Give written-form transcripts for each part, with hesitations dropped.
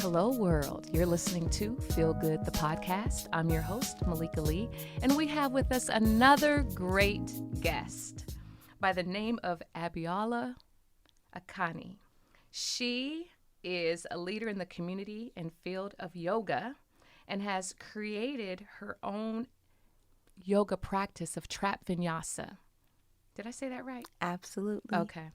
Hello, world. You're listening to Feel Good, the podcast. I'm your host, Malika Lee, and we have with us another great guest by the name of Abiola Akanni. She is a leader in the community and field of yoga and has created her own yoga practice of trap Vinyasa. Did I say that right? Absolutely. Okay.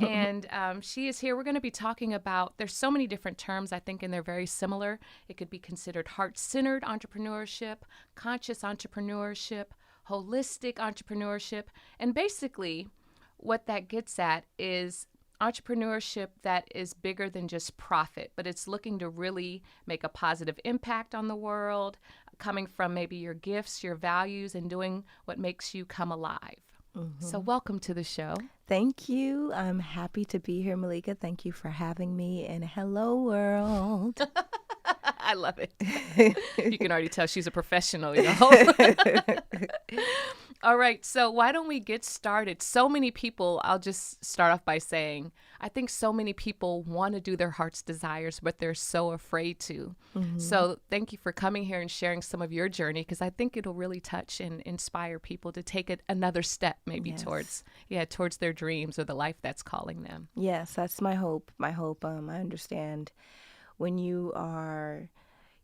And she is here. We're going to be talking about, there's so many different terms, I think, and they're very similar. It could be considered heart-centered entrepreneurship, conscious entrepreneurship, holistic entrepreneurship. And basically, what that gets at is entrepreneurship that is bigger than just profit, but it's looking to really make a positive impact on the world, coming from maybe your gifts, your values, and doing what makes you come alive. So welcome to the show. Thank you. I'm happy to be here, Malika. Thank you for having me. And hello, world. I love it. You can already tell she's a professional, you know. All right. So why don't we get started? So many people, I'll just start off by saying, I think so many people want to do their heart's desires, but they're so afraid to. So thank you for coming here and sharing some of your journey, because I think it'll really touch and inspire people to take it another step, maybe towards their dreams or the life that's calling them. Yes, that's my hope. I understand when you are,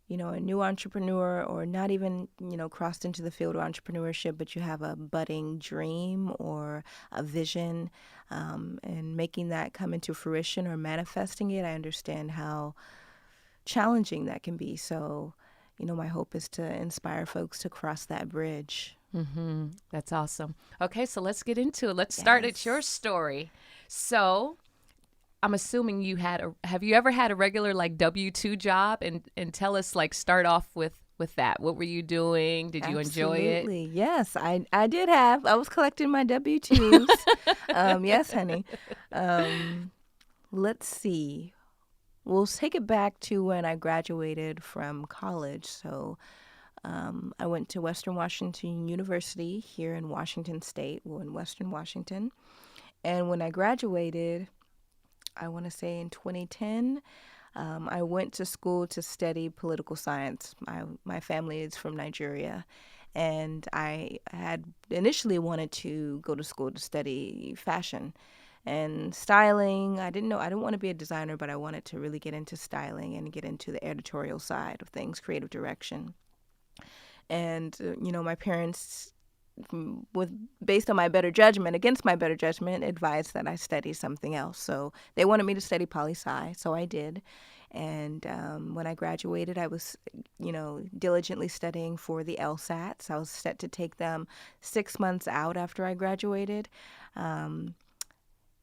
a new entrepreneur or not even, crossed into the field of entrepreneurship, but you have a budding dream or a vision, and making that come into fruition or manifesting it, I understand how challenging that can be. So, my hope is to inspire folks to cross that bridge. That's awesome. Okay, so let's get into it. Let's start at your story. So I'm assuming have you ever had a regular W-2 job, and tell us, start off with that. What were you doing? Did you enjoy it? Absolutely. Yes, I did have. I was collecting my W-2s. Yes, honey. Let's see. We'll take it back to when I graduated from college. So I went to Western Washington University here in Washington State, in Western Washington. And when I graduated, I want to say in 2010, I went to school to study political science. My family is from Nigeria, and I had initially wanted to go to school to study fashion and styling. I didn't want to be a designer, but I wanted to really get into styling and get into the editorial side of things, creative direction. And, my parents, based on my better judgment, against my better judgment, advised that I study something else. So they wanted me to study poli-sci, so I did. And when I graduated, I was, diligently studying for the LSATs. I was set to take them 6 months out after I graduated.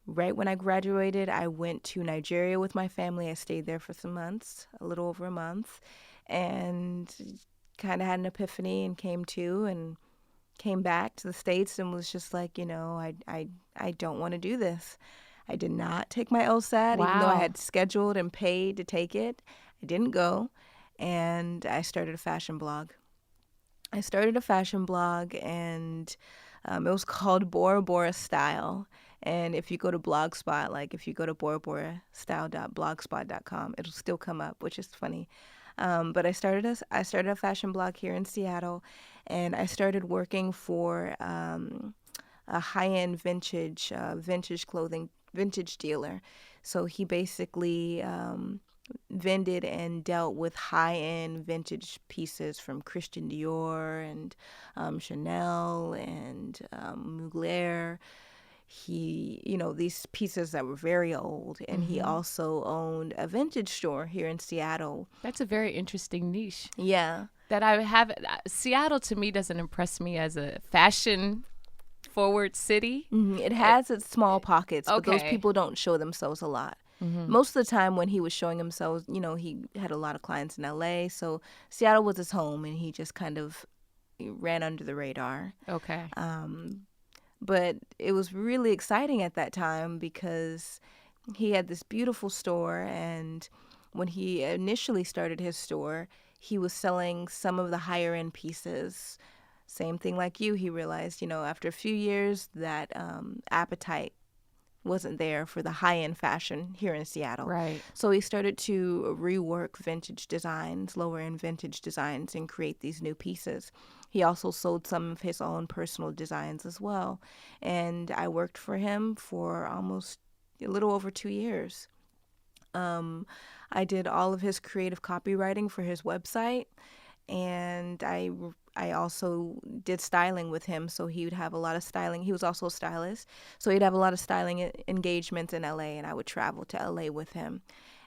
Right when I graduated, I went to Nigeria with my family. I stayed there for some months, a little over a month, and kind of had an epiphany and came back to the States and was just like, I don't want to do this. I did not take my LSAT, even though I had scheduled and paid to take it. I didn't go, and I started a fashion blog. And it was called Bora Bora Style. And if you go to Blogspot, if you go to boraborastyle.blogspot.com, it'll still come up, which is funny. But I started a fashion blog here in Seattle, and I started working for a high-end vintage clothing, vintage dealer. So he basically vended and dealt with high-end vintage pieces from Christian Dior and Chanel and Mugler. He, these pieces that were very old, and he also owned a vintage store here in Seattle. That's a very interesting niche. Yeah. That I have. Seattle, to me, doesn't impress me as a fashion-forward city. It has its small pockets, but those people don't show themselves a lot. Most of the time when he was showing himself, he had a lot of clients in LA, so Seattle was his home, and he just kind of ran under the radar. Okay. But it was really exciting at that time because he had this beautiful store, and when he initially started his store, he was selling some of the higher end pieces. Same thing like you, he realized, after a few years that appetite wasn't there for the high-end fashion here in Seattle. Right. So he started to rework vintage designs, lower-end vintage designs, and create these new pieces. He also sold some of his own personal designs as well. And I worked for him for almost a little over 2 years. I did all of his creative copywriting for his website, and I also did styling with him. So he would have a lot of styling. He was also a stylist, so he'd have a lot of styling engagements in LA, and I would travel to LA with him.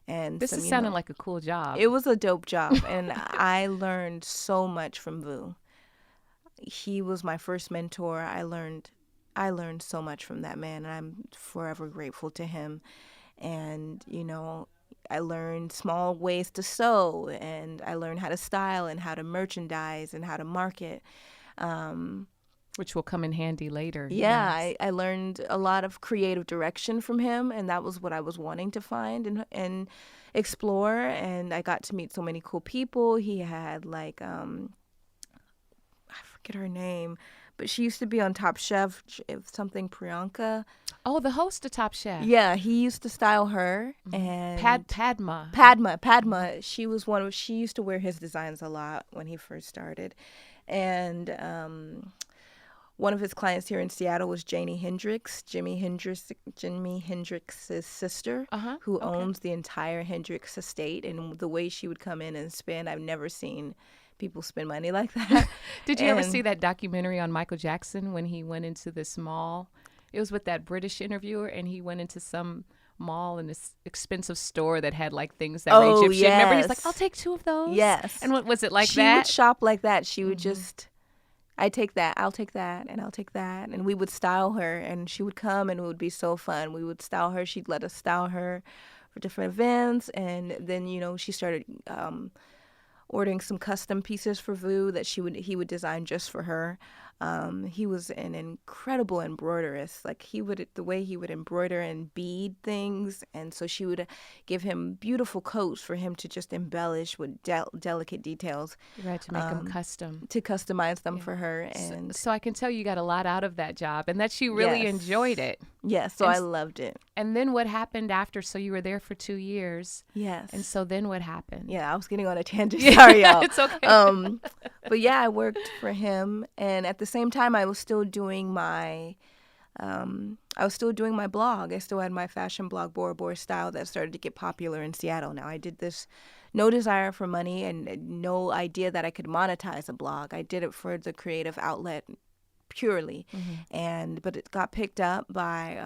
And This is sounding like a cool job. it was a dope job, and I learned so much from Vu. He was my first mentor. I learned so much from that man, and I'm forever grateful to him. And I learned small ways to sew, and I learned how to style and how to merchandise and how to market. Which will come in handy later. Yeah, Yes. I learned a lot of creative direction from him, and that was what I was wanting to find and explore. And I got to meet so many cool people. He had like I forget her name, but she used to be on Top Chef, something Priyanka. Oh, the host of Top Chef. Yeah, he used to style her. And Padma. Padma. She used to wear his designs a lot when he first started. And one of his clients here in Seattle was Jimi Hendrix's sister, who owns the entire Hendrix estate. And the way she would come in and spend, I've never seen people spend money like that. Did you ever see that documentary on Michael Jackson when he went into this mall? It was with that British interviewer, and he went into some mall in this expensive store that had like things that were Egyptian. Yes. Remember, he's like, "I'll take 2 of those." Yes. And what was it like she that? would shop like that. She would just, I take that, I'll take that, and I'll take that. And we would style her, and she would come, and it would be so fun. We would style her. She'd let us style her for different events. And then, she started ordering some custom pieces for Vu that he would design just for her. He was an incredible embroiderist. Like the way he would embroider and bead things, and so she would give him beautiful coats for him to just embellish with delicate details. You had to make them custom. To customize them for her. And so I can tell you got a lot out of that job, and that you really enjoyed it. Yes, so I loved it. And then what happened after? So you were there for 2 years. Yes. And so then what happened? Yeah, I was getting on a tangent. Sorry, y'all. It's okay. But yeah, I worked for him, and at the same time, I was still doing my blog. I still had my fashion blog, Bora Bora Style, that started to get popular in Seattle. Now, I did this no desire for money and no idea that I could monetize a blog. I did it for the creative outlet purely, but it got picked up by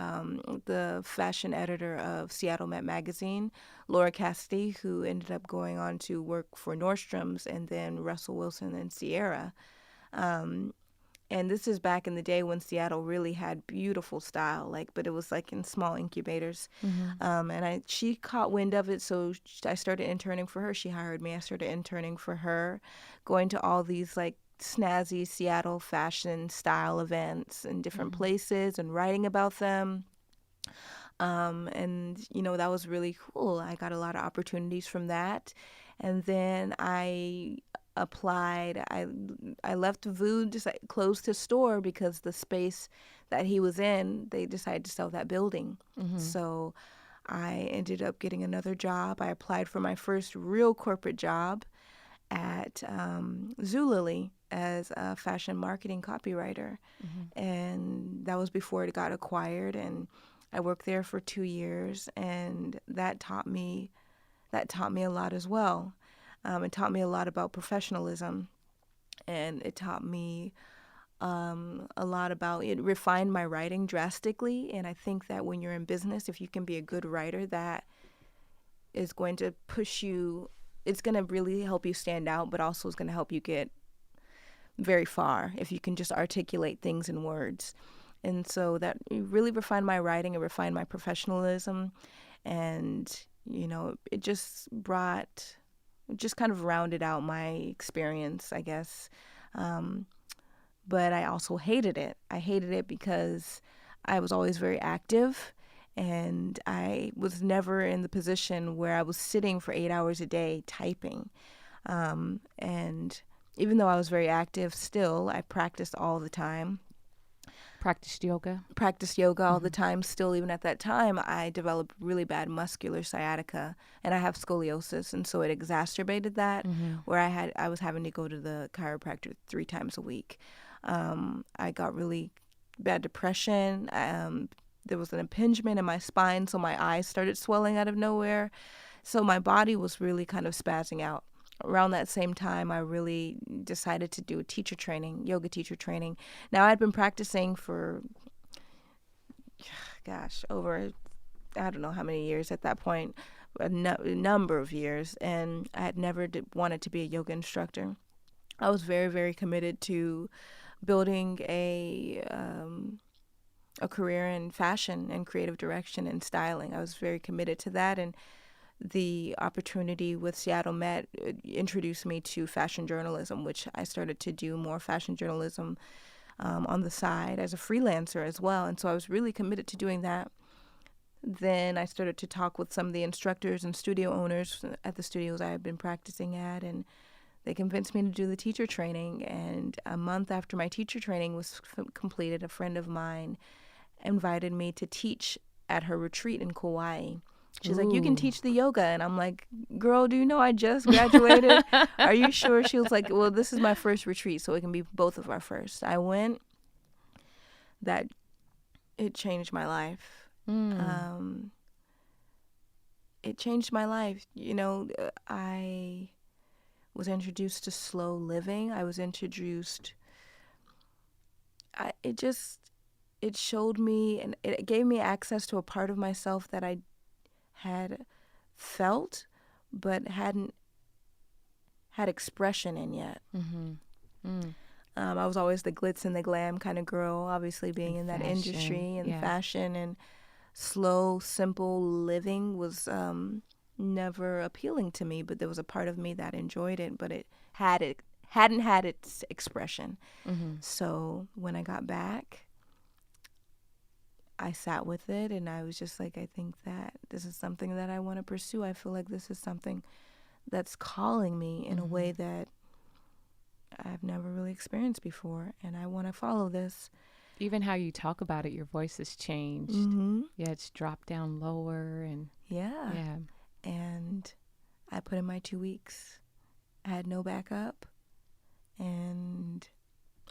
the fashion editor of Seattle Met magazine, Laura Cassidy, who ended up going on to work for Nordstrom's and then Russell Wilson and Sierra. And this is back in the day when Seattle really had beautiful style, but it was like in small incubators. And she caught wind of it, so I started interning for her. She hired me. I started interning for her, going to all these snazzy Seattle fashion style events in different places and writing about them. And that was really cool. I got a lot of opportunities from that. And then I applied. I left Vu, closed his store because the space that he was in, they decided to sell that building. So I ended up getting another job. I applied for my first real corporate job at Zulily as a fashion marketing copywriter. And that was before it got acquired. And I worked there for 2 years, and that taught me a lot as well. It taught me a lot about professionalism, and it taught me a lot about it. Refined my writing drastically, and I think that when you're in business, if you can be a good writer, that is going to push you. It's going to really help you stand out, but also is going to help you get very far if you can just articulate things in words. And so that really refined my writing and refined my professionalism, and it just kind of rounded out my experience, I guess. But I also hated it. I hated it because I was always very active, and I was never in the position where I was sitting for 8 hours a day typing. And even though I was very active, still, I practiced all the time. Practiced yoga. Practiced yoga all the time. Still, even at that time, I developed really bad muscular sciatica, and I have scoliosis, and so it exacerbated that. Where I was having to go to the chiropractor 3 times a week. I got really bad depression. There was an impingement in my spine, so my eyes started swelling out of nowhere. So my body was really kind of spazzing out. Around that same time, I really decided to do yoga teacher training. Now, I'd been practicing for, over, I don't know how many years at that point, a number of years, and I had never wanted to be a yoga instructor. I was very, very committed to building a career in fashion and creative direction and styling. I was very committed to that, and the opportunity with Seattle Met introduced me to fashion journalism, which I started to do more fashion journalism on the side as a freelancer as well. And so I was really committed to doing that. Then I started to talk with some of the instructors and studio owners at the studios I had been practicing at, and they convinced me to do the teacher training. And a month after my teacher training was completed, a friend of mine invited me to teach at her retreat in Kauai. She's like, you can teach the yoga. And I'm like, girl, do you know I just graduated? Are you sure? She was like, well, this is my first retreat, so it can be both of our first. I went. It changed my life. It changed my life. You know, I was introduced to slow living. I was introduced. It showed me, and it gave me access to a part of myself that I had felt but hadn't had expression in yet. I was always the glitz and the glam kind of girl, obviously being in that industry and fashion, and slow, simple living was never appealing to me, but there was a part of me that enjoyed it, but it hadn't had its expression. So when I got back, I sat with it, and I was just like, I think that this is something that I want to pursue. I feel like this is something that's calling me in a way that I've never really experienced before, and I want to follow this. Even how you talk about it, your voice has changed. Yeah, it's dropped down lower, and yeah. And I put in my 2 weeks. I had no backup, and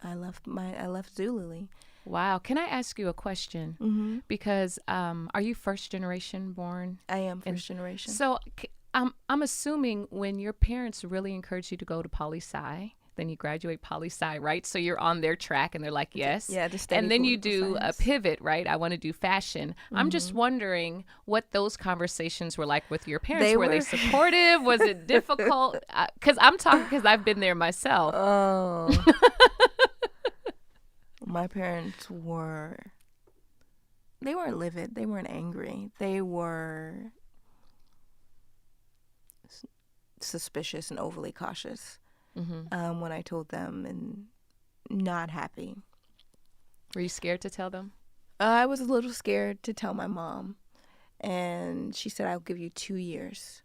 I left Zulily. Wow. Can I ask you a question? Because are you first generation born? I am first generation. So I'm assuming when your parents really encouraged you to go to poli-sci, then you graduate poli-sci, right? So you're on their track, and they're like, yes. Yeah, to study and then you do science. A pivot, right? I want to do fashion. I'm just wondering what those conversations were like with your parents. Were they supportive? Was it difficult? Because I've been there myself. Oh. My parents they weren't livid. They weren't angry. They were suspicious and overly cautious when I told them, and not happy. Were you scared to tell them? I was a little scared to tell my mom, and she said, I'll give you 2 years.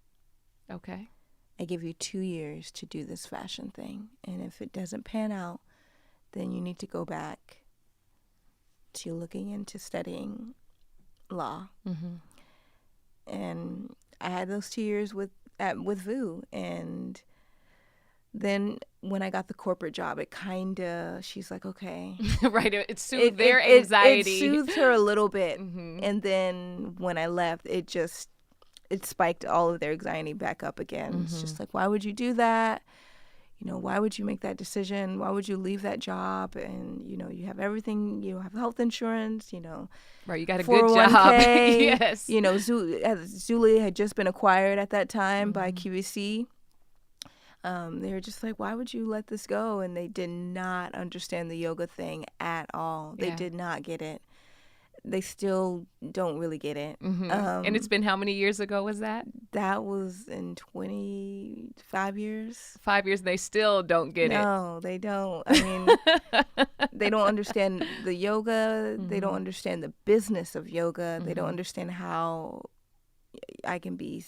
Okay. I give you 2 years to do this fashion thing, and if it doesn't pan out, then you need to go back to looking into studying law. And I had those 2 years with VU, and then when I got the corporate job, she's like, okay. Right, it soothed their anxiety. It soothed her a little bit. And then when I left, it spiked all of their anxiety back up again. It's just like, why would you do that? You know, why would you make that decision? Why would you leave that job? And, you know, you have everything. You have health insurance, you know. Right, you got a good job. Yes. You know, Zulily had just been acquired at that time by QVC. They were just like, why would you let this go? And they did not understand the yoga thing at all. They did not get it. They still don't really get it. And it's been how many years ago was that? That was in 25 years. 5 years, they still don't get it. No, they don't. I mean, they don't understand the yoga. They don't understand the business of yoga. They don't understand how I can be,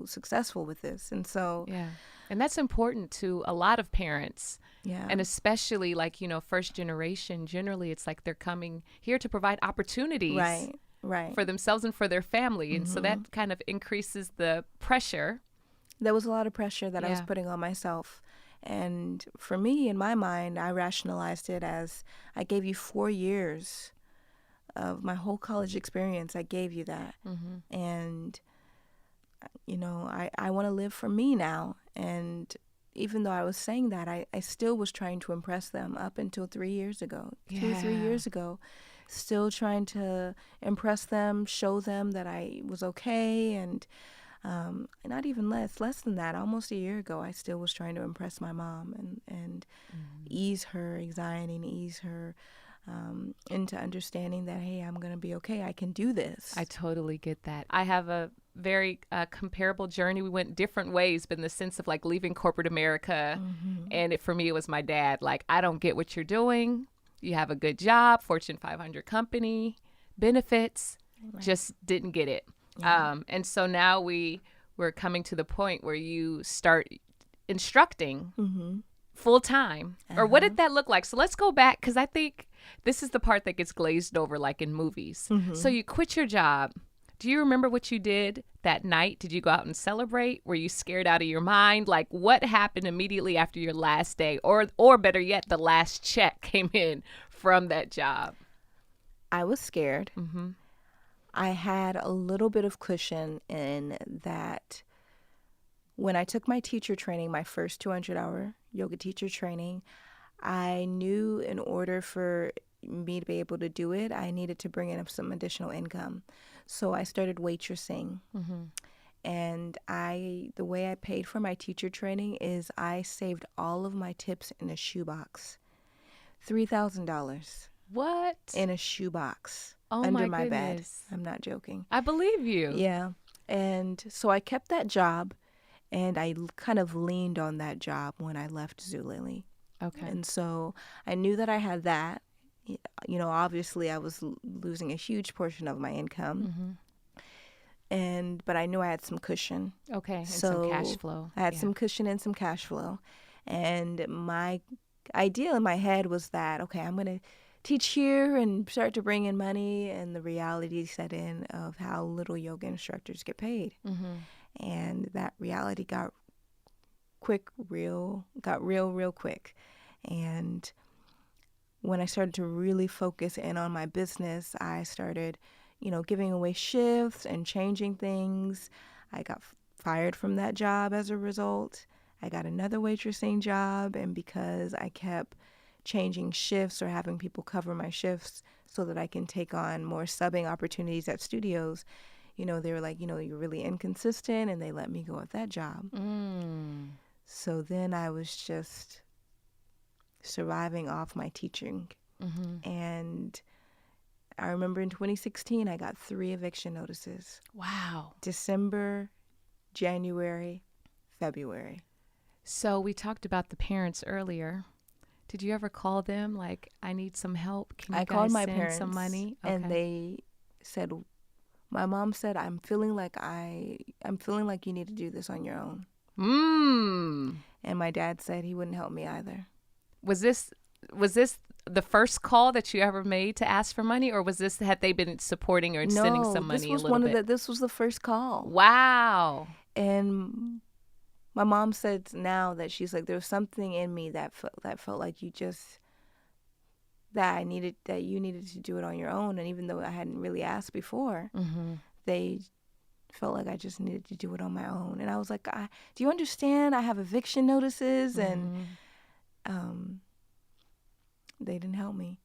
successful with this. And so, Yeah. And that's important to a lot of parents. yeah. And especially like, first generation, generally it's like they're coming here to provide opportunities Right. for themselves and for their family. And so that kind of increases the pressure. There was a lot of pressure that I was Yeah. putting on myself. And for me, in my mind, I rationalized it as I gave you 4 years of my whole college experience. I gave you that. And, I want to live for me now. And even though I was saying that, I still was trying to impress them up until 3 years ago, 3 years ago, still trying to impress them, show them that I was okay. And not even less than that, almost a year ago, I still was trying to impress my mom and ease her anxiety and ease her into understanding that, hey, I'm going to be okay. I can do this. I totally get that. I have a very comparable journey. We went different ways, but in the sense of like leaving corporate America. And for me, it was my dad. Like, I don't get what you're doing. You have a good job, Fortune 500 company, benefits, just didn't get it. And so now we're coming to the point where you start instructing full time. Or what did that look like? So let's go back, because I think this is the part that gets glazed over, like in movies. So you quit your job. Do you remember what you did that night? Did you go out and celebrate? Were you scared out of your mind? Like, what happened immediately after your last day, or better yet, the last check came in from that job? I was scared. I had a little bit of cushion in that when I took my teacher training, my first 200-hour yoga teacher training, I knew in order for me to be able to do it, I needed to bring in some additional income. So I started waitressing. And the way I paid for my teacher training is I saved all of my tips in a shoebox. $3,000. What? In a shoebox. Oh, under my bed. goodness. I'm not joking. I believe you. Yeah. And so I kept that job, and I kind of leaned on that job when I left Zulily. Okay. And so I knew that I had that. Obviously I was losing a huge portion of my income. But I knew I had some cushion. Okay. And so some cash flow. I had some cushion and some cash flow. And my idea in my head was that, okay, I'm going to teach here and start to bring in money, and the reality set in of how little yoga instructors get paid. And that reality got real quick. And when I started to really focus in on my business, I started, giving away shifts and changing things. I got fired from that job as a result. I got another waitressing job, and because I kept changing shifts or having people cover my shifts so that I can take on more subbing opportunities at studios, they were like, you're really inconsistent, and they let me go at that job. So then I was just surviving off my teaching. And I remember in 2016, I got 3 eviction notices. Wow. December, January, February. So we talked about the parents earlier. Did you ever call them like, I need some help? Can you I called guys my send parents some money? and they said, my mom said, I'm feeling like you need to do this on your own. And my dad said he wouldn't help me either. Was this the first call that you ever made to ask for money, or had they been supporting or sending some money a little bit? This was the first call. Wow. And my mom said now that she's like, there was something in me that felt like you needed to do it on your own. And even though I hadn't really asked before, they felt like I just needed to do it on my own. And I was like, do you understand? I have eviction notices, and they didn't help me.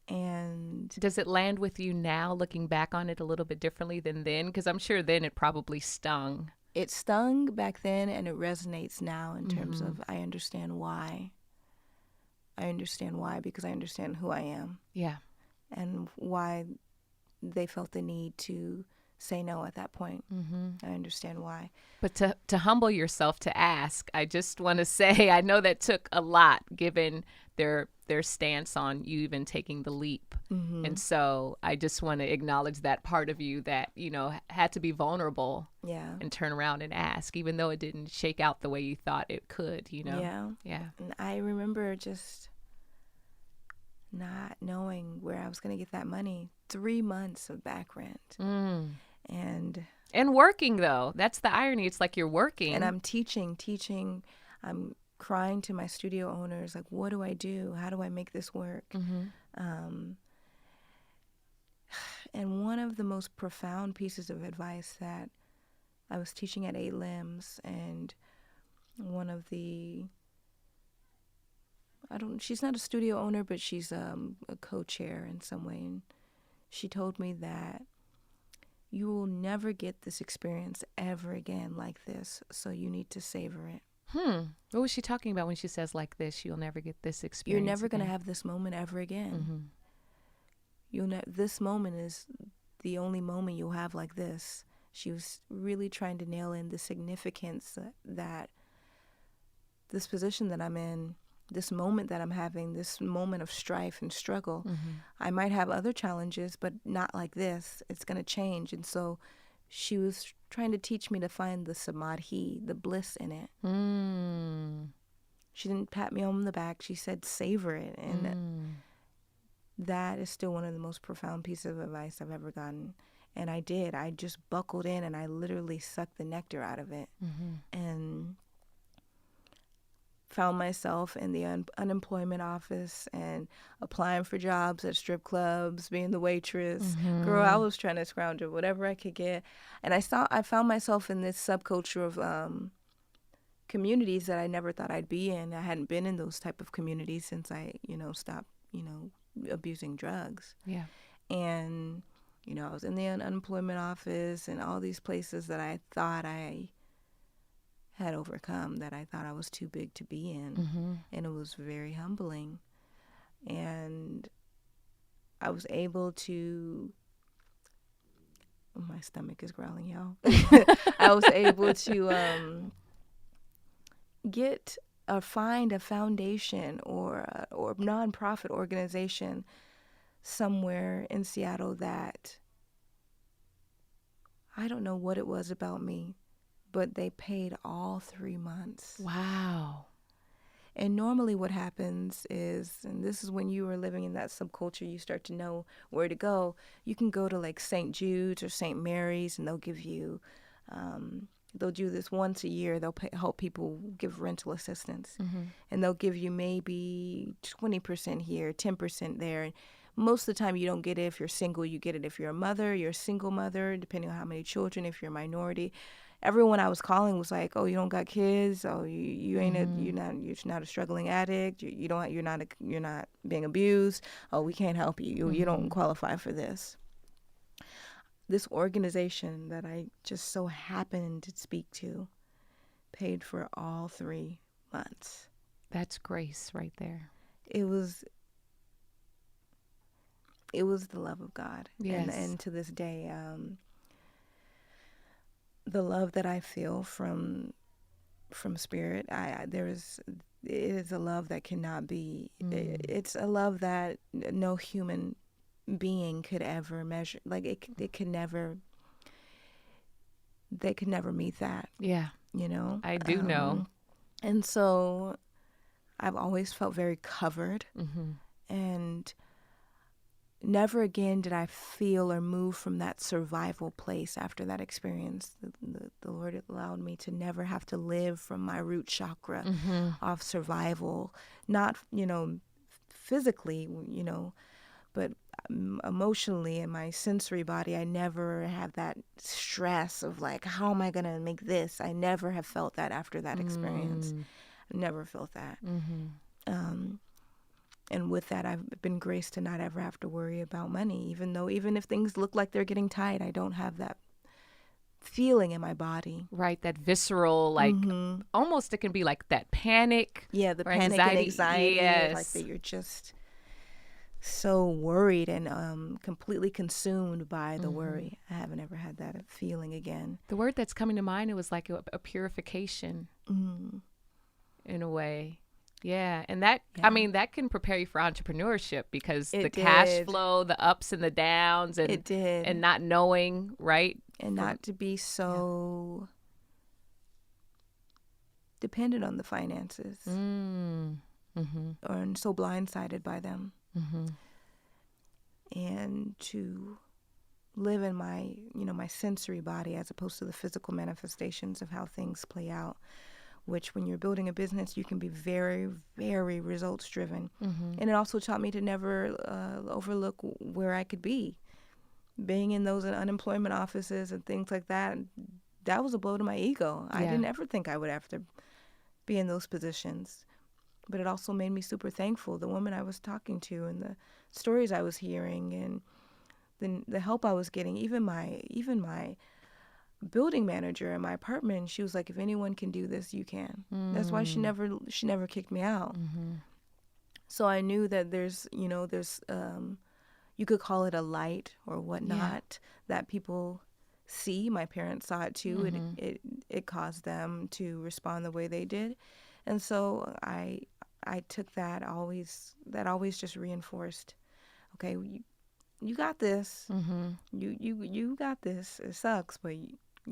And does it land with you now, looking back on it a little bit differently than then? Because I'm sure then it probably stung. It stung back then, and it resonates now in terms of I understand why. I understand why, because I understand who I am. Yeah. And why they felt the need to say no at that point. I understand why. But to humble yourself to ask, I just want to say, I know that took a lot given their stance on you even taking the leap. And so I just want to acknowledge that part of you that, you know, had to be vulnerable and turn around and ask, even though it didn't shake out the way you thought it could, you know? Yeah. And I remember just not knowing where I was going to get that money. 3 months of back rent. And working, though. That's the irony. It's like you're working. And I'm teaching. I'm crying to my studio owners, like, what do I do? How do I make this work? And one of the most profound pieces of advice that I was teaching at 8 Limbs, and one of the, she's not a studio owner, but she's a co-chair in some way. And she told me that you will never get this experience ever again like this, so you need to savor it. What was she talking about when she says like this, you'll never get this experience You're never going to again? have this moment ever again. This moment is the only moment you'll have like this. She was really trying to nail in the significance that this position that I'm in, this moment that I'm having, this moment of strife and struggle, I might have other challenges, but not like this. It's going to change. And so she was trying to teach me to find the samadhi, the bliss in it. She didn't pat me on the back. She said, savor it. And that is still one of the most profound pieces of advice I've ever gotten. And I did. I just buckled in and I literally sucked the nectar out of it. And found myself in the unemployment office and applying for jobs at strip clubs, being the waitress. Girl, I was trying to scrounge up whatever I could get. And I found myself in this subculture of communities that I never thought I'd be in. I hadn't been in those type of communities since I, stopped, abusing drugs. Yeah. And, I was in the unemployment office and all these places that I thought I had overcome, that I thought I was too big to be in. And it was very humbling. And I was able to, my stomach is growling, y'all. I was able to get or find a foundation or nonprofit organization somewhere in Seattle that, I don't know what it was about me, but they paid all 3 months. Wow. And normally what happens is, and this is when you are living in that subculture, you start to know where to go. You can go to like St. Jude's or St. Mary's, and they'll give you, they'll do this once a year. They'll help people give rental assistance. And they'll give you maybe 20% here, 10% there. And most of the time you don't get it if you're single. You get it if you're a mother, you're a single mother, depending on how many children, if you're a minority. Everyone I was calling was like, "Oh, you don't got kids. Oh, you're not a struggling addict. You're not being abused. Oh, we can't help you. You don't qualify for this." This organization that I just so happened to speak to paid for all 3 months. That's grace right there. It was the love of God. Yes. And to this day, the love that I feel from Spirit, it is a love that cannot be. It's a love that no human being could ever measure. Like it could never. They could never meet that. Yeah. I do know. And so, I've always felt very covered, and never again did I feel or move from that survival place after that experience. The Lord allowed me to never have to live from my root chakra of survival, not, physically, but emotionally in my sensory body. I never have that stress of like, how am I going to make this? I never have felt that after that experience. I never felt that. And with that, I've been graced to not ever have to worry about money, even if things look like they're getting tight, I don't have that feeling in my body. Right, that visceral, like, almost it can be like that panic. Yeah, the panic anxiety. and anxiety. Yes. Like that you're just so worried and completely consumed by the Mm-hmm. worry. I haven't ever had that feeling again. The word that's coming to mind, it was like a purification Mm, in a way. Yeah, and that, I yeah, mean, that can prepare you for entrepreneurship because the it cash did. flow, the ups and the downs, It and did. not knowing, right? And From not to be yeah. so dependent on the finances Mm. Mm-hmm. or so blindsided by them, Mm-hmm. and to live in my, my sensory body as opposed to the physical manifestations of how things play out, which when you're building a business, you can be very, very results driven. Mm-hmm. And it also taught me to never overlook where I could be. Being in those unemployment offices and things like that, that was a blow to my ego. I Yeah. didn't ever think I would have to be in those positions. But it also made me super thankful. The woman I was talking to and the stories I was hearing and the help I was getting, even my building manager in my apartment, she was like, if anyone can do this, you can. That's why she Mm. never kicked me out. Mm-hmm. So I knew that there's you could call it a light or Yeah. whatnot that people see. My parents saw it too. Mm-hmm. It caused them to respond the way they did, and so I took that always just reinforced. Okay, you got this. Mm-hmm. You got this. It sucks, but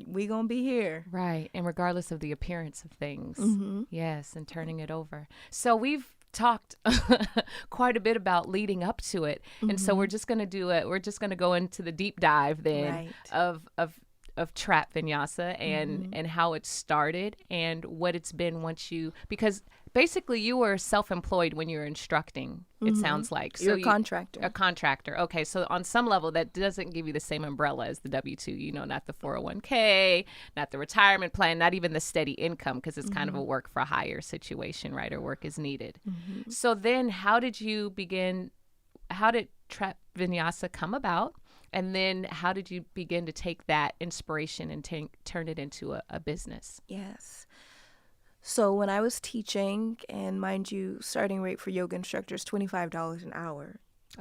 we gonna be here. Right. And regardless of the appearance of things. Mm-hmm. Yes. And turning it over. So we've talked quite a bit about leading up to it. And so Mm-hmm. we're just going to go into the deep dive then Right. of trap vinyasa Mm-hmm. and how it started and what it's been once you, because basically you were self-employed when you were instructing, it sounds like. You're a a contractor. contractor. Okay, so on some level that doesn't give you the same umbrella as the W-2, not the 401k, not the retirement plan, not even the steady income, because it's kind of a work for hire situation, right? Or work is needed. Mm-hmm. So then how did trap vinyasa come about? And then how did you begin to take that inspiration and turn it into a business? Yes. So when I was teaching, and mind you, starting rate for yoga instructors $25 an hour.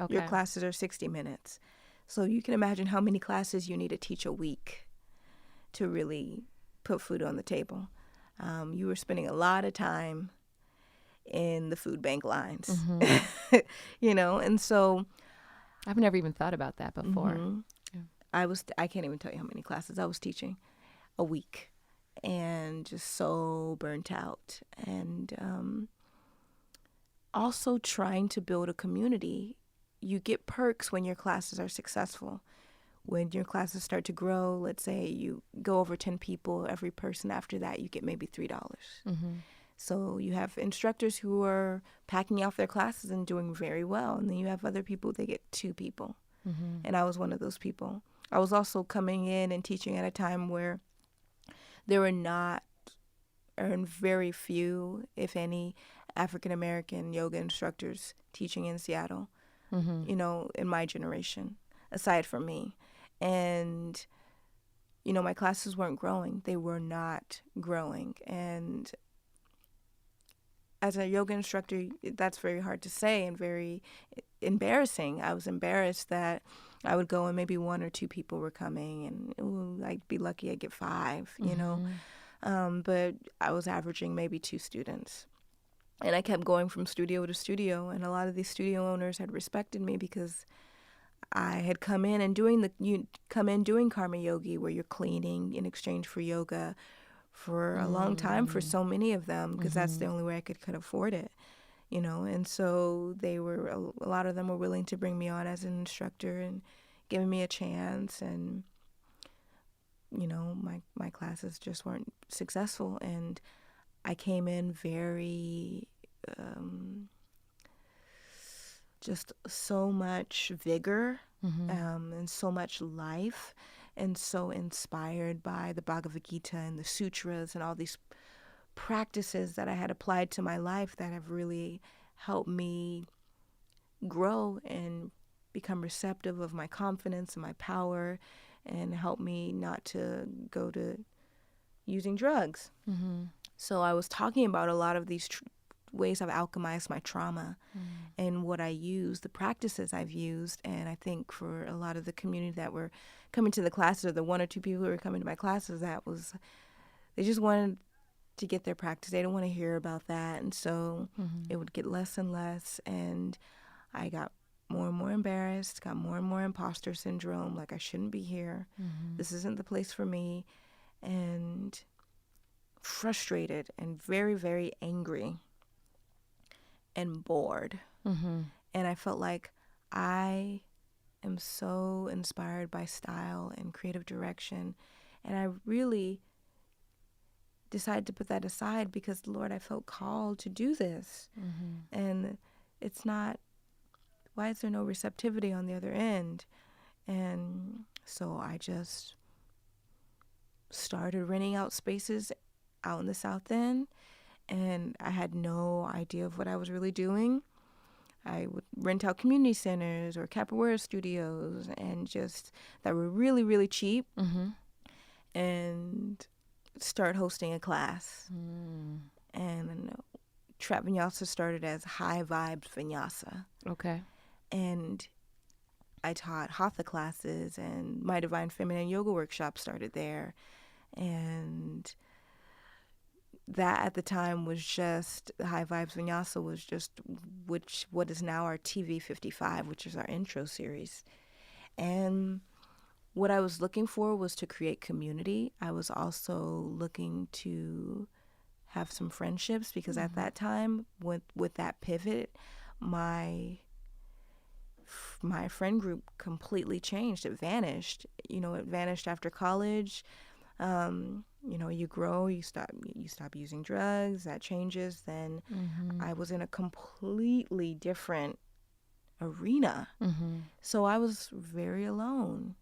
Your Okay. classes are 60 minutes. So you can imagine how many classes you need to teach a week to really put food on the table. You were spending a lot of time in the food bank lines, and so I've never even thought about that before. mhm, Yeah. I can't even tell you how many classes I was teaching a week, and just so burnt out, and also trying to build a community. You get perks when your classes are successful. When your classes start to grow, let's say you go over 10 people, every person after that, you get maybe $3. Mm-hmm. So you have instructors who are packing out their classes and doing very well. And then you have other people, they get 2 people. Mm-hmm. And I was one of those people. I was also coming in and teaching at a time where there were not, or very few, if any, African American yoga instructors teaching in Seattle, Mm-hmm. in my generation, aside from me. And, my classes weren't growing. They were not growing. And as a yoga instructor, that's very hard to say and very embarrassing. I was embarrassed that I would go and maybe 1 or 2 people were coming, and I'd be lucky I'd get 5, but I was averaging maybe 2 students. And I kept going from studio to studio, and a lot of these studio owners had respected me because I had come in and doing karma yogi, where you're cleaning in exchange for yoga, for a long time for so many of them, because that's the only way I could afford it, and so a lot of them were willing to bring me on as an instructor and giving me a chance, and my classes just weren't successful, and I came in very just so much vigor, and so much life, and so inspired by the Bhagavad Gita and the sutras and all these practices that I had applied to my life that have really helped me grow and become receptive of my confidence and my power, and help me not to go to using drugs. Mm-hmm. So I was talking about a lot of these ways I've alchemized my trauma and what I use, the practices I've used. And I think for a lot of the community that were coming to the classes, or the one or two people who were coming to my classes, they just wanted to get their practice. They don't want to hear about that. And so it would get less and less. And I got more and more embarrassed, got more and more imposter syndrome, like I shouldn't be here. This isn't the place for me. And frustrated and very, very angry and bored. And I felt like I am so inspired by style and creative direction. And I really decided to put that aside because, Lord, I felt called to do this. And it's not, why is there no receptivity on the other end? And so I just started renting out spaces out in the South End, and I had no idea of what I was really doing. I would rent out community centers or capoeira studios, and just that were really, really cheap, and start hosting a class. And Trap Vinyasa started as High Vibes Vinyasa. Okay. And I taught Hatha classes, and my Divine Feminine Yoga workshop started there. And that at the time was just, High Vibes Vinyasa was just what is now our TV 55, which is our intro series. And what I was looking for was to create community. I was also looking to have some friendships, because at that time, with that pivot, my friend group completely changed. It vanished. It vanished after college. You grow, you stop using drugs, that changes. Then I was in a completely different arena. So I was very alone.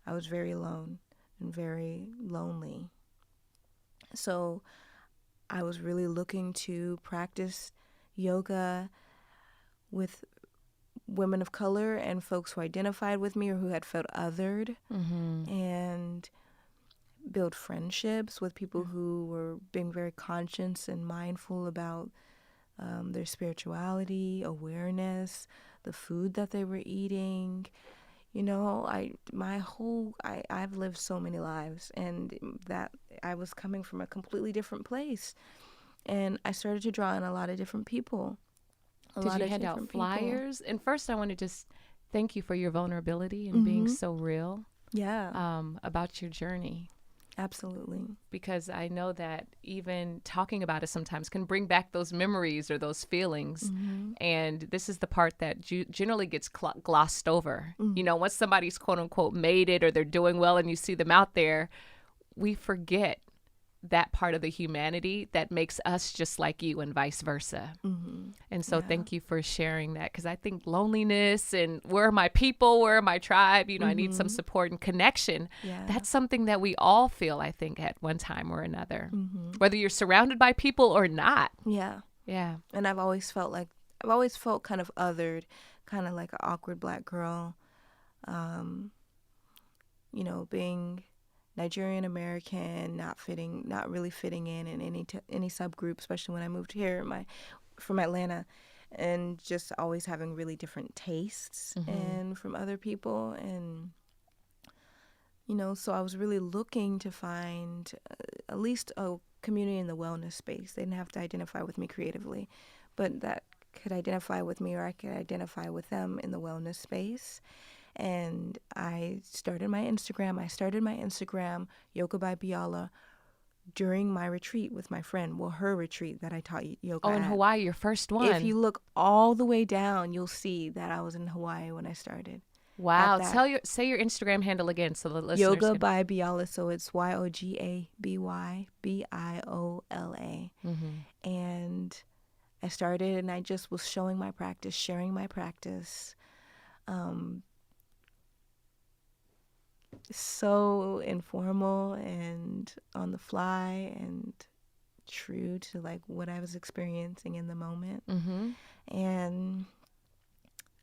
I was very alone and very lonely. So I was really looking to practice yoga with women of color and folks who identified with me or who had felt othered, and build friendships with people who were being very conscious and mindful about their spirituality, awareness, the food that they were eating. I've lived so many lives, and that I was coming from a completely different place, and I started to draw in a lot of different people. Did you hand out flyers? And first, I want to just thank you for your vulnerability and being so real. Yeah. About your journey. Absolutely. Because I know that even talking about it sometimes can bring back those memories or those feelings. And this is the part that generally gets glossed over. Once somebody's quote unquote made it or they're doing well and you see them out there, we forget that part of the humanity that makes us just like you and vice versa. And so thank you for sharing that, because I think loneliness and where are my people, where are my tribe, I need some support and connection. That's something that we all feel, I think, at one time or another, whether you're surrounded by people or not. Yeah. And I've always felt kind of othered, kind of like an awkward Black girl, being Nigerian American, not really fitting in any subgroup, especially when I moved here from Atlanta, and just always having really different tastes and from other people. And so I was really looking to find at least a community in the wellness space. They didn't have to identify with me creatively, but that could identify with me, or I could identify with them in the wellness space. And I started my Instagram. YogabyBiola, during my retreat with my friend. Well, her retreat that I taught yoga in at. Hawaii, your first one. If you look all the way down, you'll see that I was in Hawaii when I started. Wow. Say your Instagram handle again so the listeners YogabyBiola. So it's YogabyBiola. And I started, and I just was showing my practice, sharing my practice. So informal and on the fly and true to like what I was experiencing in the moment. And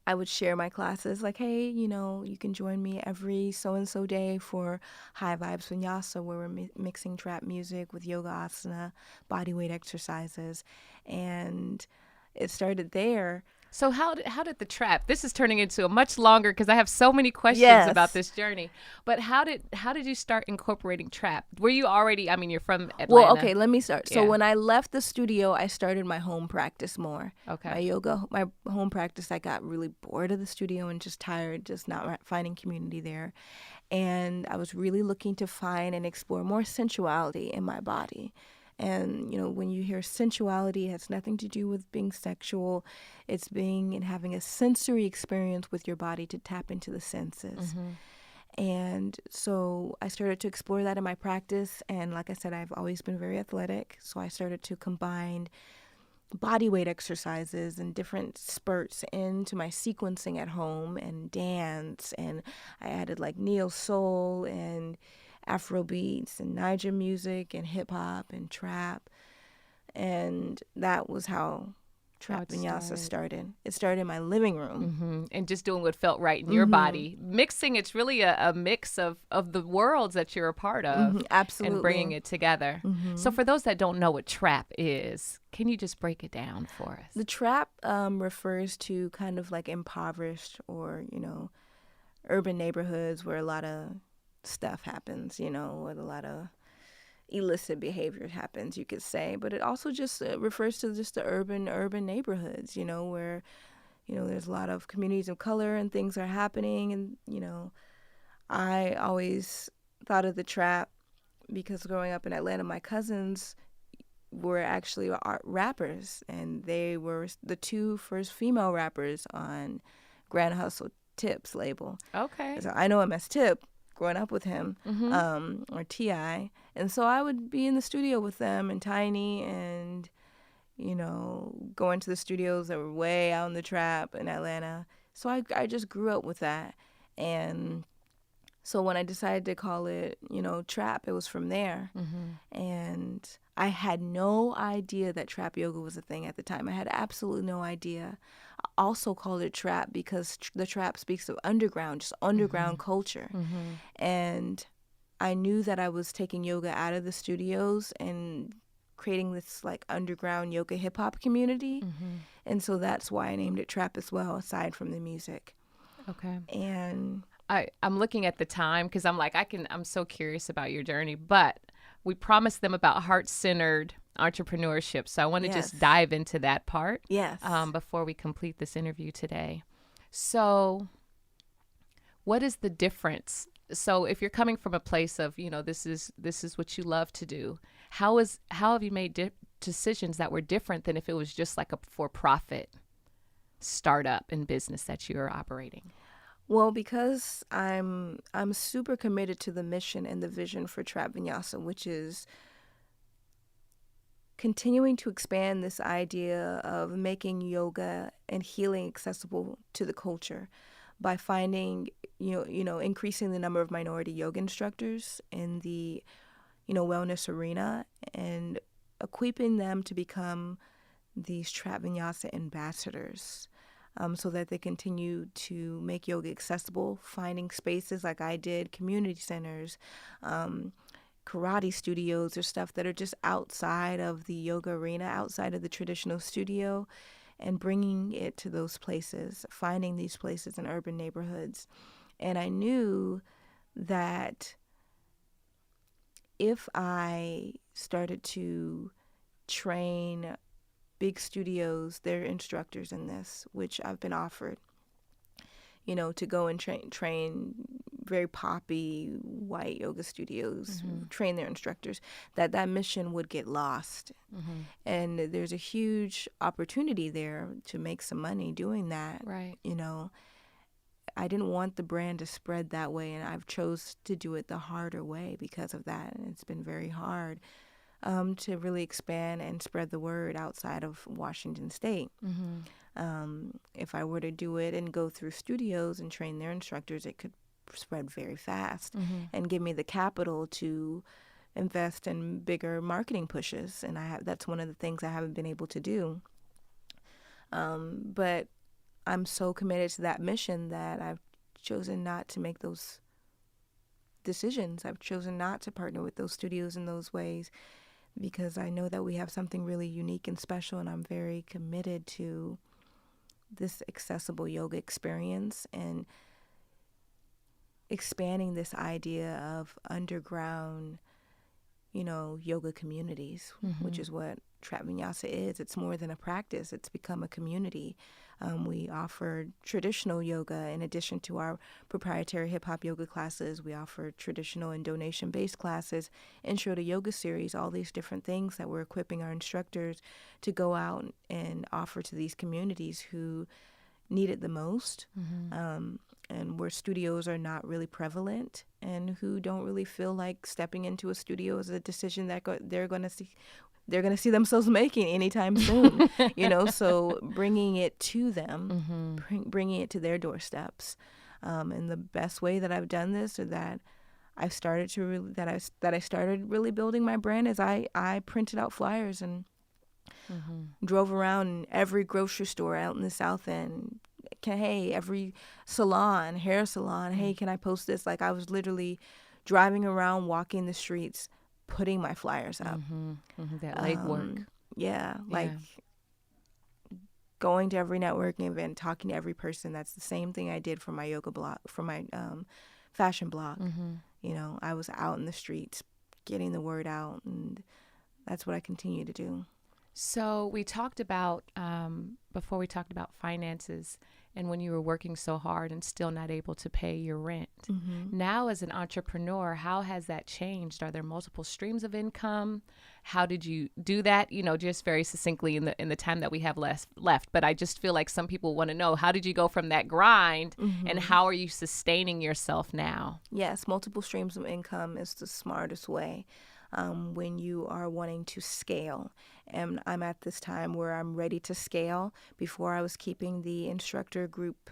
I would share my classes like, hey, you can join me every so-and-so day for High Vibes Vinyasa, where we're mixing trap music with yoga asana, body weight exercises. And it started there. So how did the trap? This is turning into a much longer because I have so many questions about Yes. this journey. But how did you start incorporating trap? Were you already? I mean, you're from Atlanta. Well, okay, let me start. So Yeah. when I left the studio, I started my home practice more. Okay. My home practice, I got really bored of the studio and just tired, just not finding community there. And I was really looking to find and explore more sensuality in my body. And, when you hear sensuality, it has nothing to do with being sexual. It's being and having a sensory experience with your body to tap into the senses. And so I started to explore that in my practice. And like I said, I've always been very athletic. So I started to combine body weight exercises and different spurts into my sequencing at home and dance. And I added like neo soul and Afro beats and Niger music and hip hop and trap. And that was how Trap Vinyasa started. It started in my living room. And just doing what felt right in your body. Mixing, it's really a mix of the worlds that you're a part of. Absolutely. And bringing it together. So for those that don't know what trap is, can you just break it down for us? The trap refers to kind of like impoverished or, urban neighborhoods where a lot of stuff happens, where a lot of illicit behavior happens, you could say. But it also just refers to just the urban neighborhoods, where, there's a lot of communities of color and things are happening. And, I always thought of the trap because growing up in Atlanta, my cousins were actually rappers, and they were the two first female rappers on Grand Hustle Tip's label. Okay. So I know him as Tip, growing up with him, or T.I. And so I would be in the studio with them and Tiny and, going to the studios that were way out in the trap in Atlanta. So I just grew up with that. And so when I decided to call it, trap, it was from there. And I had no idea that trap yoga was a thing at the time. I had absolutely no idea. I also called it trap because the trap speaks of underground, just underground culture. And I knew that I was taking yoga out of the studios and creating this like underground yoga hip hop community. And so that's why I named it trap as well, aside from the music. Okay. And I'm looking at the time because I'm like, I'm so curious about your journey, but we promised them about heart-centered entrepreneurship. So I want to just dive into that part before we complete this interview today. So what is the difference? So if you're coming from a place of, this is what you love to do, how have you made decisions that were different than if it was just like a for-profit startup and business that you're operating? Well, because I'm super committed to the mission and the vision for Trap Vinyasa, which is continuing to expand this idea of making yoga and healing accessible to the culture by finding, increasing the number of minority yoga instructors in the, wellness arena and equipping them to become these Trap Vinyasa ambassadors. So that they continue to make yoga accessible, finding spaces like I did, community centers, karate studios, or stuff that are just outside of the yoga arena, outside of the traditional studio, and bringing it to those places, finding these places in urban neighborhoods. And I knew that if I started to train big studios, their instructors in this, which I've been offered, to go and train very poppy white yoga studios, train their instructors, that mission would get lost. And there's a huge opportunity there to make some money doing that. Right. I didn't want the brand to spread that way, and I've chose to do it the harder way because of that. And it's been very hard to really expand and spread the word outside of Washington State. If I were to do it and go through studios and train their instructors, it could spread very fast and give me the capital to invest in bigger marketing pushes. And that's one of the things I haven't been able to do. But I'm so committed to that mission that I've chosen not to make those decisions. I've chosen not to partner with those studios in those ways because I know that we have something really unique and special, and I'm very committed to this accessible yoga experience and expanding this idea of underground, yoga communities, which is what Trap Vinyasa is. It's more than a practice. It's become a community. We offer traditional yoga in addition to our proprietary hip-hop yoga classes. We offer traditional and donation-based classes, intro to yoga series, all these different things that we're equipping our instructors to go out and offer to these communities who need it the most, and where studios are not really prevalent, and who don't really feel like stepping into a studio is a decision that they're going to see themselves making anytime soon. So bringing it to them, bringing it to their doorsteps, and the best way that I've done this, or that I started really building my brand, is I printed out flyers and drove around in every grocery store out in the South End. Hey, every salon, hair salon, hey, can I post this? Like, I was literally driving around, walking the streets, putting my flyers up. That legwork. Going to every networking event, talking to every person. That's the same thing I did for my yoga blog, for my fashion blog. I was out in the streets getting the word out, and that's what I continue to do. So we talked about, before we talked about finances and when you were working so hard and still not able to pay your rent. Now as an entrepreneur, how has that changed? Are there multiple streams of income? How did you do that? Just very succinctly in the time that we have left. But I just feel like some people want to know, how did you go from that grind and how are you sustaining yourself now? Yes, multiple streams of income is the smartest way. When you are wanting to scale. And I'm at this time where I'm ready to scale. Before, I was keeping the instructor group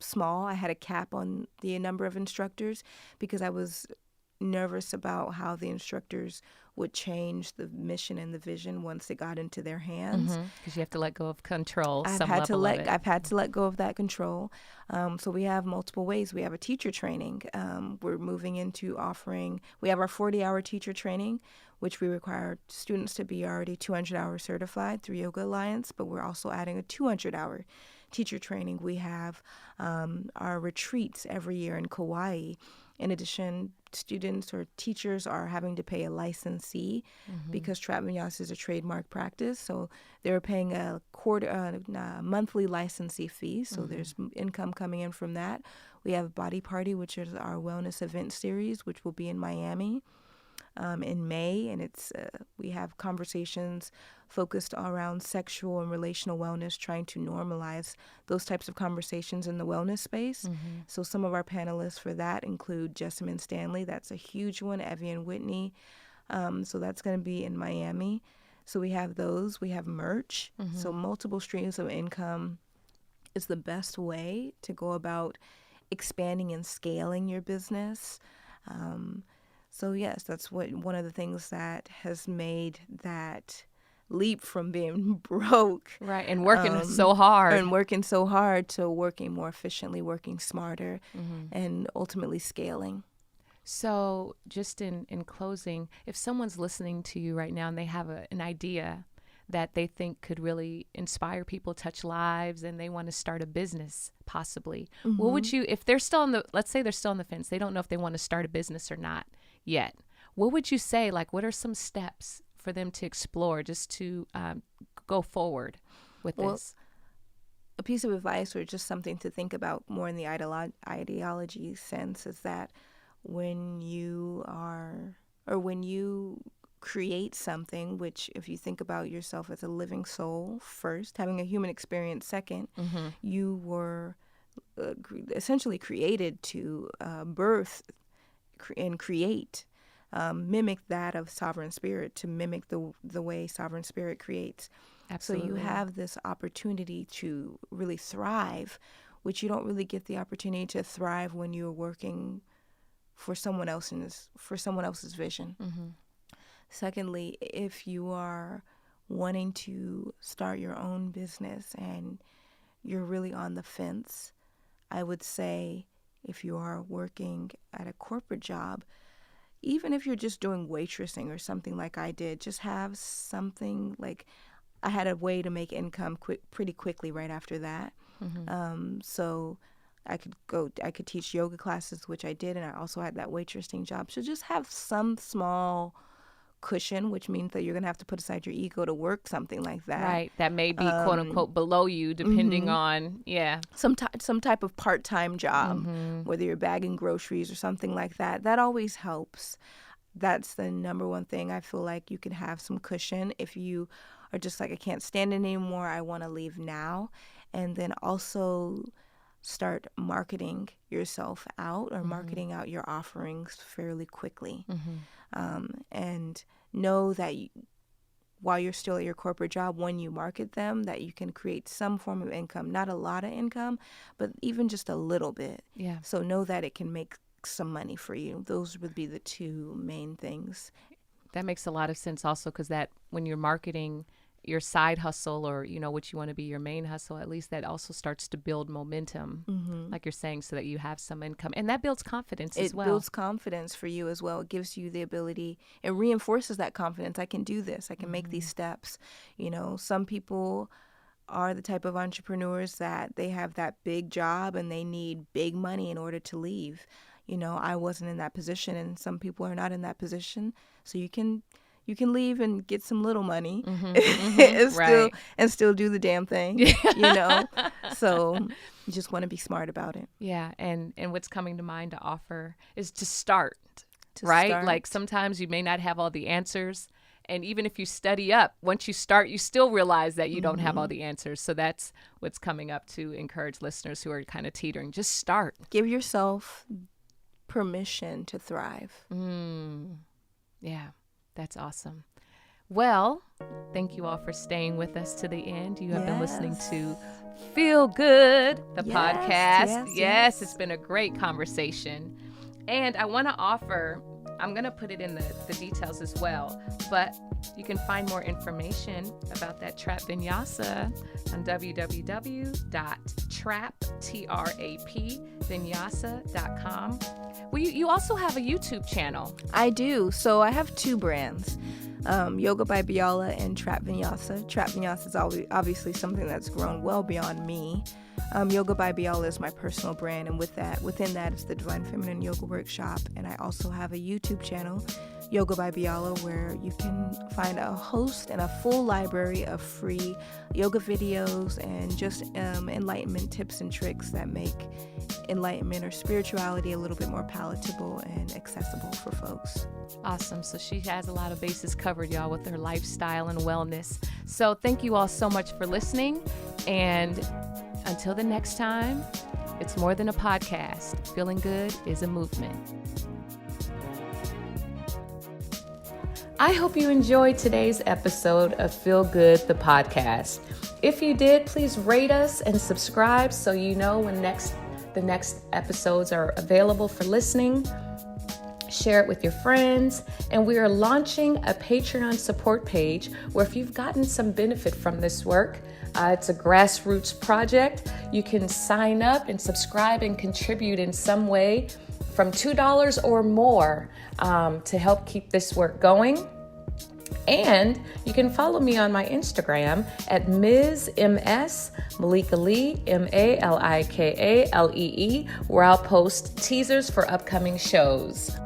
small. I had a cap on the number of instructors because I was nervous about how the instructors would change the mission and the vision once it got into their hands. Because you have to let go of control. I've had to let go of that control. So we have multiple ways. We have a teacher training. We're moving into offering. We have our 40-hour teacher training, which we require students to be already 200-hour certified through Yoga Alliance. But we're also adding a 200-hour teacher training. We have our retreats every year in Kauai. In addition, students or teachers are having to pay a licensee because Trap Vinyasa is a trademark practice. So they're paying a monthly licensee fee. So there's income coming in from that. We have Body Party, which is our wellness event series, which will be in Miami in May, and we have conversations focused around sexual and relational wellness, trying to normalize those types of conversations in the wellness space. So some of our panelists for that include Jessamine Stanley. That's a huge one. Evian Whitney. So that's going to be in Miami. So we have those. We have merch. So multiple streams of income is the best way to go about expanding and scaling your business. So yes, that's one of the things that has made that leap from being broke. Right, and working so hard. To working more efficiently, working smarter, and ultimately scaling. So just in closing, if someone's listening to you right now and they have an idea that they think could really inspire people, touch lives, and they want to start a business possibly, what would you, if they're still let's say they're still on the fence, they don't know if they want to start a business or not yet, what would you say, like what are some steps for them to explore just to go forward with this? A piece of advice or just something to think about more in the ideology sense is that when you create something, which if you think about yourself as a living soul first, having a human experience second, you were essentially created to birth and create, mimic that of sovereign spirit, to mimic the way sovereign spirit creates. Absolutely. So you have this opportunity to really thrive, which you don't really get the opportunity to thrive when you're working for someone else's vision. Secondly, if you are wanting to start your own business and you're really on the fence, I would say if you are working at a corporate job, even if you're just doing waitressing or something like I did, just have something like I had a way to make income pretty quickly right after that. So I could teach yoga classes, which I did, and I also had that waitressing job. So just have some small cushion, which means that you're going to have to put aside your ego to work something like that. Right. That may be quote unquote below you, depending on, some type of part-time job, whether you're bagging groceries or something like that. That always helps. That's the number one thing. I feel like you can have some cushion if you are just like, I can't stand it anymore, I want to leave now. And then also start marketing yourself out or marketing out your offerings fairly quickly. And know that while you're still at your corporate job, when you market them, that you can create some form of income, not a lot of income, but even just a little bit. Yeah. So know that it can make some money for you. Those would be the two main things. That makes a lot of sense also, because that when you're marketing your side hustle or, what you want to be your main hustle, at least that also starts to build momentum, like you're saying, so that you have some income. And that builds confidence as well. It builds confidence for you as well. It gives you the ability, it reinforces that confidence. I can do this. I can make these steps. Some people are the type of entrepreneurs that they have that big job and they need big money in order to leave. I wasn't in that position, and some people are not in that position. So you can leave and get some little money and still do the damn thing, So you just want to be smart about it. Yeah, and what's coming to mind to offer is to start, right? Like sometimes you may not have all the answers, and even if you study up, once you start, you still realize that you don't have all the answers. So that's what's coming up to encourage listeners who are kind of teetering. Just start. Give yourself permission to thrive. Yeah. That's awesome. Well, thank you all for staying with us to the end. You have been listening to Feel Good, the podcast. Yes, it's been a great conversation. And I want to offer, I'm going to put it in the details as well, but you can find more information about that trap vinyasa on www.trapvinyasa.com. Well, you also have a YouTube channel. I do. So I have two brands, YogabyBiola and Trap Vinyasa. Trap Vinyasa is obviously something that's grown well beyond me. YogabyBiola is my personal brand, and within that is the Divine Feminine Yoga Workshop. And I also have a YouTube channel, YogabyBiola, where you can find a host and a full library of free yoga videos and just enlightenment tips and tricks that make enlightenment or spirituality a little bit more palatable and accessible for folks. Awesome. So she has a lot of bases covered, y'all, with her lifestyle and wellness. So thank you all so much for listening. And until the next time, it's more than a podcast. Feeling good is a movement. I hope you enjoyed today's episode of Feel Good, the podcast. If you did, please rate us and subscribe so you know when the next episodes are available for listening. Share it with your friends. And we are launching a Patreon support page where if you've gotten some benefit from this work, it's a grassroots project. You can sign up and subscribe and contribute in some way from $2 or more to help keep this work going. And you can follow me on my Instagram at Ms. Malika Lee, Malikalee, where I'll post teasers for upcoming shows.